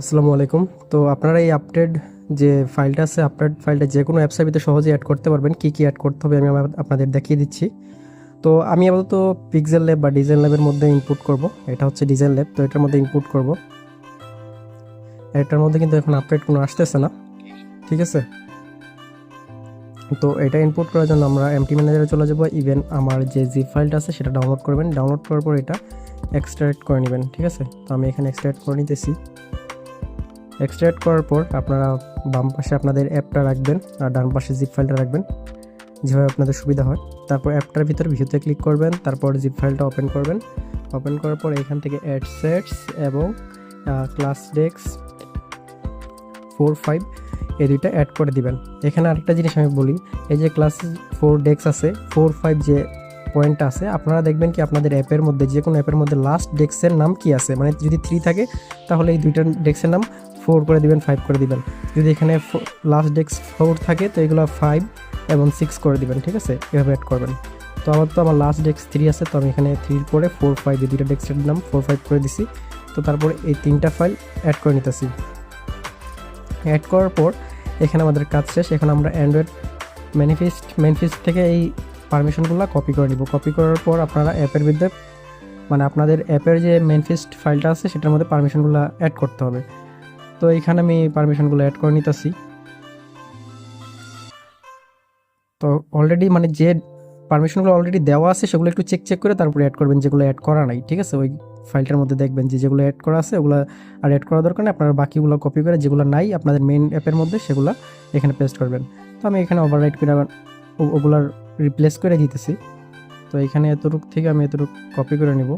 আসসালামু আলাইকুম। তো আপনারা এই আপডেট যে ফাইলটা আছে, আপডেট ফাইলটা যে কোনো অ্যাপসের ভিতরে সহজেই অ্যাড করতে পারবেন। কি অ্যাড করতে হবে আমি আপনাদের দেখিয়ে দিচ্ছি। তো আমি আপাতত পিক্সেল ল্যাব বা ডিজাইন ল্যাবের মধ্যে ইনপুট করব। এটা হচ্ছে ডিজাইন ল্যাব, তো এটার মধ্যে ইনপুট করব। এটার মধ্যে কিন্তু এখন আপডেট কোনো আসতেছে না, ঠিক আছে। তো এটা ইনপুট করার জন্য আমরা এমটি ম্যানেজারে চলে যাব। ইভেন আমার যে জিপ ফাইলটা আছে সেটা ডাউনলোড করবেন। ডাউনলোড করার পর এটা এক্সট্রাক্ট করে নেবেন, ঠিক আছে। তো আমি এখানে এক্সট্রাক্ট করে নিতেছি। এক্সট্রাক্ট করার পর আপনারা বাম পাশে আপনাদের অ্যাপটা রাখবেন আর ডান পাশে জিপ ফাইলটা রাখবেন, যেভাবে আপনাদের সুবিধা হয়। তারপর অ্যাপটার ভিতরে ভিউতে ক্লিক করবেন, তারপর জিপ ফাইলটা ওপেন করবেন। ওপেন করার পর এখান থেকে অ্যাডসেটস এবং ক্লাস ডেক্স 4-5 এই দুইটা অ্যাড করে দিবেন। এখানে আরেকটা জিনিস আমি বলি, এই যে ক্লাস 4 ডেক্স আছে, 4-5 যে পয়েন্টটা আছে, আপনারা দেখবেন কি আপনাদের অ্যাপের মধ্যে যে কোনো অ্যাপের মধ্যে লাস্ট ডেস্কের নাম কি আছে। মানে যদি 3 থাকে তাহলে এই দুইটা ডেস্কের নাম 4 করে দিবেন, 5 করে দিবেন। যদি এখানে লাস্ট ডেস্ক 4 থাকে তো এগুলো 5 এবং 6 করে দিবেন, ঠিক আছে। এভাবে অ্যাড করবেন। তো আমার লাস্ট ডেস্ক 3 আছে, তো আমি এখানে 3 করে 4-5 এই দুইটা ডেস্কের নাম 4-5 করে দিছি। তো তারপর এই 3টা ফাইল অ্যাড করে নিতেছি। অ্যাড করার পর এখানে আমাদের কাজ শেষ। এখন আমরা অ্যান্ড্রয়েড ম্যানিফেস্ট থেকে এই পারমিশনগুলো কপি করে নিব। কপি করার পর আপনারা অ্যাপের মধ্যে, মানে আপনাদের অ্যাপের যে ম্যানিফেস্ট ফাইলটা আছে সেটার মধ্যে পারমিশনগুলো অ্যাড করতে হবে। তো এইখানে আমি পারমিশনগুলো অ্যাড করে নিতেছি। তো অলরেডি মানে যে পারমিশনগুলো অলরেডি দেওয়া আছে সেগুলো একটু চেক করে তারপরে অ্যাড করবেন, যেগুলো অ্যাড করা নাই, ঠিক আছে। ওই ফাইলটার মধ্যে দেখবেন যে যেগুলো অ্যাড করা আছে ওগুলো আর অ্যাড করা দরকার নেই। আপনারা বাকিগুলো কপি করে যেগুলো নাই আপনাদের মেইন অ্যাপের মধ্যে সেগুলো এখানে পেস্ট করবেন। তো আমি এখানে ওভাররাইট করে ওগুলার রিপ্লেস করে দিতেছি। তো এখানে এতটুক থেকে আমি এতটুকু কপি করে নিব,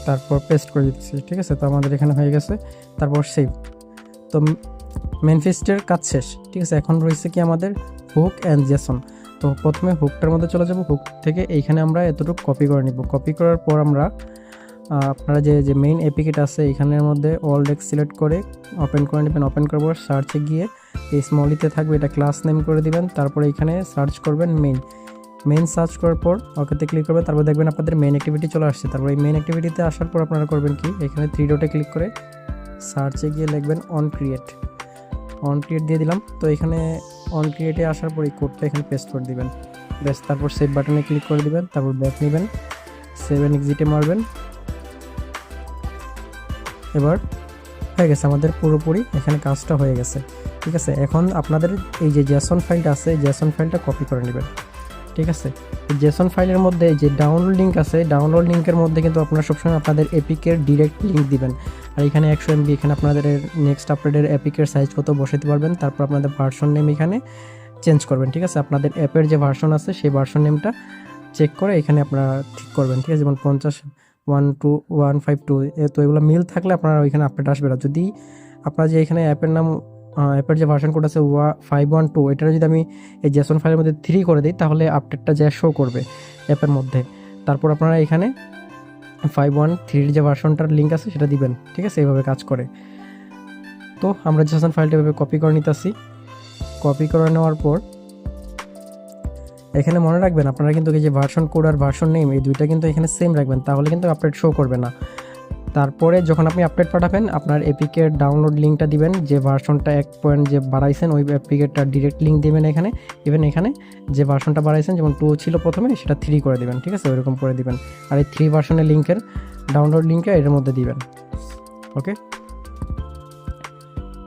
তারপর পেস্ট করে দিতেছি, ঠিক আছে। তো আমাদের এখানে হয়ে গেছে। তারপর সেভ। তো ম্যানিফেস্টের কাজ শেষ, ঠিক আছে। এখন রয়েছে কি আমাদের হুক অ্যান্ড জেসন। তো প্রথমে হুকটার মধ্যে চলে যাব। হুক থেকে এইখানে আমরা এতটুকু কপি করে নিব। কপি করার পর আমরা আপনারা যে মেইন অ্যাপ্লিকেট আছে এখানের মধ্যে অল ডেস্ক সিলেক্ট করে ওপেন করে নেবেন। ওপেন করার পর সার্চে গিয়ে এই স্মলিতে থাকবে, এটা ক্লাস নেম করে দিবেন। তারপরে এখানে সার্চ করবেন মেইন সার্চ করার পর ওকেতে ক্লিক করবেন। তারপর দেখবেন আপনাদের মেইন অ্যাক্টিভিটি চলে আসছে। তারপর এই মেইন অ্যাক্টিভিটিতে আসার পর আপনারা করবেন কি, এখানে 3 ডটে ক্লিক করে সার্চে গিয়ে লিখবেন অন ক্রিয়েট দিয়ে দিলাম। তো এখানে অন ক্রিয়েটে আসার পর এই কোডটা এখানে পেস্ট করে দিবেন, ব্যাস। তারপর সেভ বাটনে ক্লিক করে দিবেন, তারপর ব্যাক নেবেন, 7 এক্সিটে মারবেন। এবার হয়ে গেছে আমাদের পুরোপুরি এখানে কাজটা হয়ে গেছে, ঠিক আছে। এখন আপনাদের এই যে জেসন ফাইলটা আছে, এই জেসন ফাইলটা কপি করে নেবেন, ঠিক আছে। জেসন ফাইলের মধ্যে যে ডাউনলোড লিঙ্ক আছে, ডাউনলোড লিঙ্কের মধ্যে কিন্তু আপনারা সবসময় আপনাদের এপিকের ডিরেক্ট লিঙ্ক দিবেন। আর এখানে 100 MB, এখানে আপনাদের নেক্সট আপডেটের এপিকের সাইজ কত বসাতে পারবেন। তারপর আপনাদের ভার্সন নেম এখানে চেঞ্জ করবেন, ঠিক আছে। আপনাদের অ্যাপের যে ভার্সন আছে সেই ভার্সন নেমটা চেক করে এখানে আপনারা ঠিক করবেন, ঠিক আছে। যেমন 50.1.2.152, তো এগুলো মিল থাকলে আপনারা ওইখানে আপডেট আসবে না। যদি আপনার যে এখানে অ্যাপের নাম, অ্যাপের যে ভার্সন কোড আছে 512, এটা যদি আমি এই জেসন ফাইলের মধ্যে 3 করে দিই তাহলে আপডেটটা যা শো করবে অ্যাপের মধ্যে। তারপর আপনারা এখানে 513 যে ভার্সনটার লিঙ্ক আছে সেটা দিবেন, ঠিক আছে। এইভাবে কাজ করে। তো আমরা জেসন ফাইলটা এভাবে কপি করে নিতেছি। কপি করে নেওয়ার পর এখানে মনে রাখবেন আপনারা কিন্তু এই যে ভার্সন কোড আর ভার্সন নেম এই দুইটা কিন্তু এখানে সেম রাখবেন, তাহলে কিন্তু আপডেট শো করবে না। তারপরে যখন আপনি আপডেট পাঠাবেন আপনার এপিকের ডাউনলোড লিঙ্কটা দিবেন, যে ভার্সনটা 1 পয়েন্ট যে বাড়াইছেন ওই এপিকেরটা ডিরেক্ট লিঙ্ক দিবেন এখানে। ইভেন এখানে যে ভার্সনটা বাড়াইছেন, যেমন 2 ছিল প্রথমে, সেটা 3 করে দিবেন, ঠিক আছে। ওইরকম করে দিবেন। আর এই 3 ভার্সনের লিঙ্কের ডাউনলোড লিঙ্কটা এর মধ্যে দিবেন, ওকে।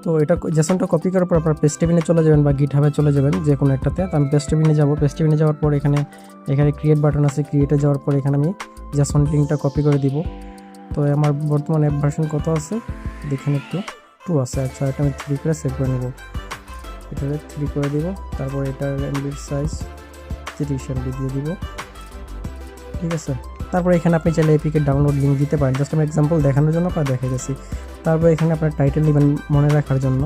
তো এটা জেসনটা কপি করার পর আপনার পেস্টেবিনে চলে যাবেন বা গিটহাবে চলে যাবেন, যে কোনো একটাতে। তো আমি পেস্টেবিনে যাব। পেস্টেবিনে যাওয়ার পর এখানে ক্রিয়েট বাটন আছে, ক্রিয়েটে যাওয়ার পর এখানে আমি জেসন লিঙ্কটা কপি করে দিব। তো আমার বর্তমানে অ্যাপ ভার্সন কত আছে দেখেন একটু, 2 আছে। আচ্ছা, এটা আমি 3 করে সেভ করে নেব। এটাতে 3 করে দিব। তারপর এটার এমবির সাইজ 30 MB দিয়ে দিব, ঠিক আছে। তারপর এখানে আপনি চাইলে এপিকে ডাউনলোড লিঙ্ক দিতে পারেন, জাস্ট আমি এক্সাম্পল দেখানোর জন্য দেখে গেছি। তারপর এখানে আপনার টাইটেল নেবেন মনে রাখার জন্য।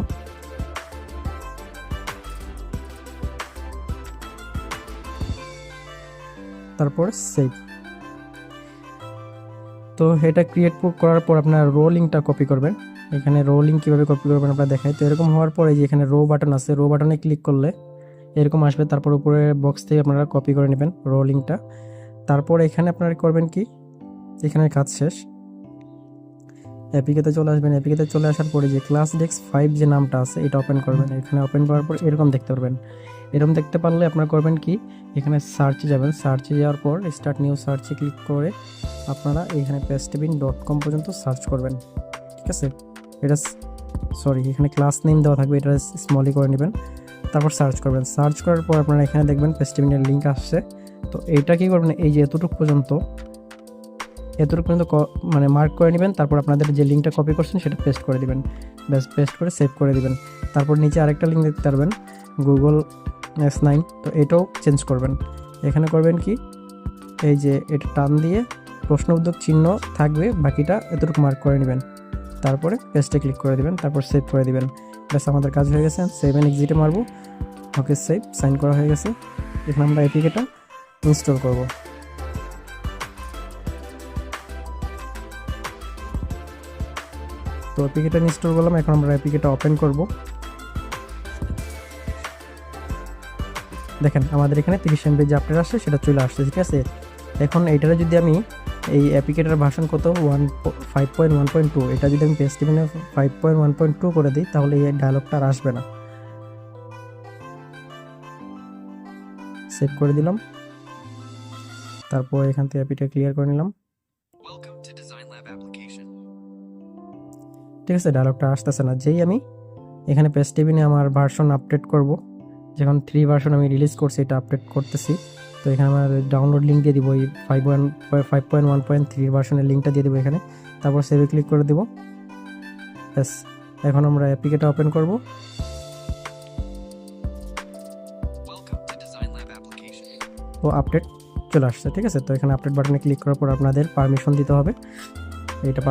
তারপর সেভ। তো এটা ক্রিয়েট করার পর আপনার রো লিঙ্কটা কপি করবেন। এখানে রো লিঙ্ক কীভাবে কপি করবেন আপনারা দেখাই। তো এরকম হওয়ার পরে যে এখানে রো বাটন আছে, রো বাটনে ক্লিক করলে এরকম আসবে। তারপর উপরে বক্স থেকে আপনারা কপি করে নেবেন রো লিঙ্কটা। তারপর এখানে আপনারা করবেন কি, এখানে কাজ শেষ। এপিকেতে চলে আসবেন। এপিকেতে চলে আসার পরে যে ক্লাস ডেস্ক 5 যে নামটা আছে এটা ওপেন করবেন। এখানে ওপেন করার পর এরকম দেখতে পারবেন। এরকম দেখতে পারলে আপনারা করবেন কি, এখানে সার্চে যাবেন। সার্চে যাওয়ার পর স্টার্ট নিউ সার্চে ক্লিক করে আপনারা এখানে pastebin.com পর্যন্ত সার্চ করবেন। ঠিক আছে, এটা এখানে ক্লাস নেম দেওয়া থাকবে, এটা স্মলই করে নেবেন। তারপর সার্চ করবেন। সার্চ করার পর আপনারা এখানে দেখবেন পেস্টেবিনের লিঙ্ক আসছে। তো এইটা কী করবেন, এই যে এতটুকু পর্যন্ত মানে মার্ক করে নেবেন। তারপর আপনাদের যে লিঙ্কটা কপি করছেন সেটা পেস্ট করে দিবেন। ব্যাস পেস্ট করে সেভ করে দিবেন। তারপর নিচে আরেকটা লিঙ্ক দেখতে পারবেন, গুগল S9। তো এটাও চেঞ্জ করবেন। এখানে করবেন কি, এই যে এটা টান দিয়ে প্রশ্নবোধক চিহ্ন থাকবে, বাকিটা এতটুকু মার্ক করে নেবেন। তারপরে পেস্টে ক্লিক করে দিবেন, তারপর সেভ করে দিবেন। ব্যাস আমাদের কাজ হয়ে গেছে। সেভ এন্ড এক্সিটে মারবো। ওকে, সেভ, সাইন করা হয়ে গেছে। এখানে আমরা এপিকেটা ইনস্টল করব। তো এপিকেটা ইনস্টল করলাম। এখন আমরা এপিকেটা ওপেন করব। দেখেন আমাদের এখানে 30 MB যে আপডেট আসছে সেটা চলে আসছে। ঠিক আছে, এখন এইটারে যদি আমি এই অ্যাপ্লিকেটার ভার্সন কত 5.1.2, এটা যদি আমি পেস্টিবিনে 5.1.2 করে দিই তাহলে এই ডায়লগটা আর আসবে না। সেভ করে দিলাম। তারপর এখান থেকে অ্যাপিটা ক্লিয়ার করে নিলাম। ঠিক আছে, ডায়লগটা আসতেছে না। যেই আমি এখানে পেস্টিবিনে আমার ভার্সন আপডেট করব, যখন 3 ভার্সন আমি রিলিজ করছি এটা আপডেট করতেছি। তো এখানে আমার ডাউনলোড লিঙ্ক দিয়ে দিব, এই 5.1.3 ভার্সনের লিঙ্কটা দিয়ে দেবো এখানে। তারপর সেভে ক্লিক করে দেবো। ব্যাস, এখন আমরা অ্যাপ্লিকেশনটা ওপেন করব। তো আপডেট চলে আসছে। ঠিক আছে, তো এখানে আপডেট বাটনে ক্লিক করার পর আপনাদের পারমিশন দিতে হবে। এইটা